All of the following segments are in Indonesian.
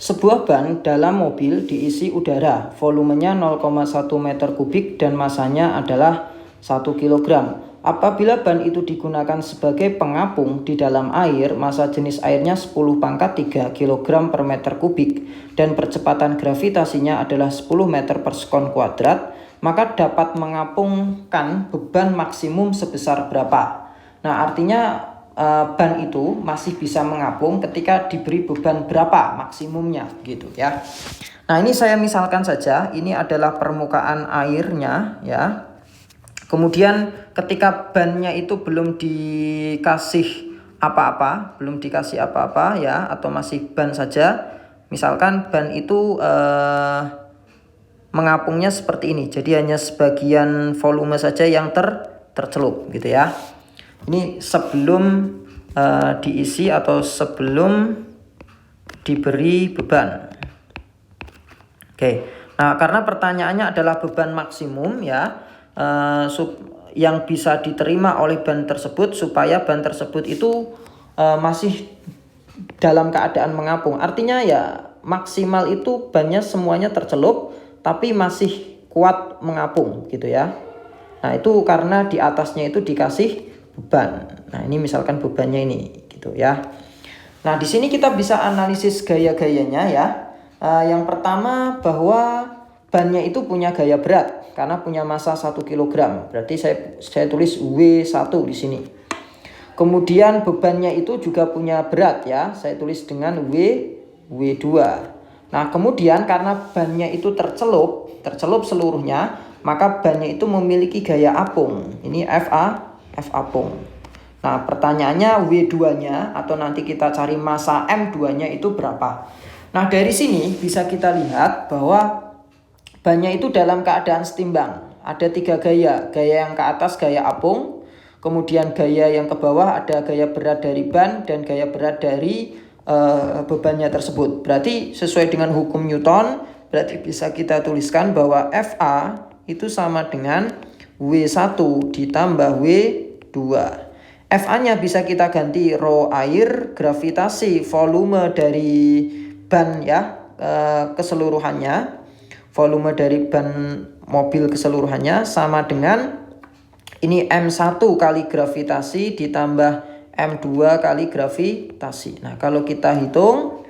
Sebuah ban dalam mobil diisi udara, volumenya 0,1 meter kubik dan masanya adalah 1 kg. Apabila ban itu digunakan sebagai pengapung di dalam air, massa jenis airnya 10⁻³ kg per meter kubik dan percepatan gravitasinya adalah 10 meter per sekon kuadrat, maka dapat mengapungkan beban maksimum sebesar berapa? Nah, artinya ban itu masih bisa mengapung ketika diberi beban berapa maksimumnya gitu ya. Nah, ini saya misalkan saja, ini adalah permukaan airnya ya. Kemudian ketika bannya itu belum dikasih apa-apa, ya, atau masih ban saja. Misalkan ban itu mengapungnya seperti ini. Jadi hanya sebagian volume saja yang tercelup gitu ya. Ini sebelum diisi atau sebelum diberi beban. Oke. Nah, karena pertanyaannya adalah beban maksimum ya, yang bisa diterima oleh ban tersebut supaya ban tersebut itu masih dalam keadaan mengapung. Artinya ya maksimal itu bannya semuanya tercelup tapi masih kuat mengapung gitu ya. Nah, itu karena di atasnya itu dikasih beban. Nah, ini misalkan bebannya ini gitu ya. Nah, di sini kita bisa analisis gaya-gayanya ya. Yang pertama bahwa bannya itu punya gaya berat karena punya massa 1 kg. Berarti saya tulis W1 di sini. Kemudian bebannya itu juga punya berat ya. Saya tulis dengan W2. Nah, kemudian karena bannya itu tercelup seluruhnya, maka bannya itu memiliki gaya apung. Ini F apung. Nah, pertanyaannya W2-nya atau nanti kita cari massa M2-nya itu berapa? Nah, dari sini bisa kita lihat bahwa bannya itu dalam keadaan setimbang. Ada 3 gaya. Gaya yang ke atas gaya apung, kemudian gaya yang ke bawah ada gaya berat dari ban dan gaya berat dari bebannya tersebut. Berarti sesuai dengan hukum Newton, berarti bisa kita tuliskan bahwa FA itu sama dengan W1 ditambah W2. FA-nya bisa kita ganti rho air, gravitasi, volume dari ban ya, keseluruhannya. Volume dari ban mobil keseluruhannya sama dengan ini M1 kali gravitasi ditambah M2 kali gravitasi. Nah, kalau kita hitung,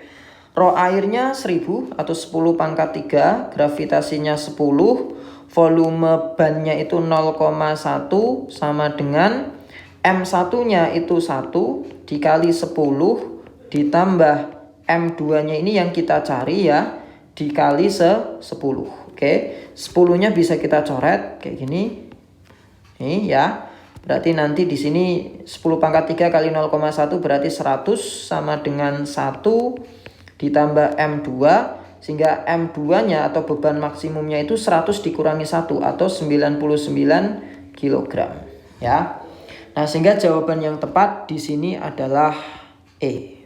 rho airnya 1000 atau 10⁻³ gravitasinya 10, volume bannya itu 0,1 sama dengan M1-nya itu 1 dikali 10 ditambah M2-nya ini yang kita cari ya, dikali 10. Oke, 10-nya bisa kita coret kayak gini. Nih ya. Berarti nanti di sini 10⁻³ kali 0,1 berarti 100 sama dengan 1 ditambah M2, sehingga M2-nya atau beban maksimumnya itu 100 dikurangi 1 atau 99 kg ya. Nah, sehingga jawaban yang tepat di sini adalah E.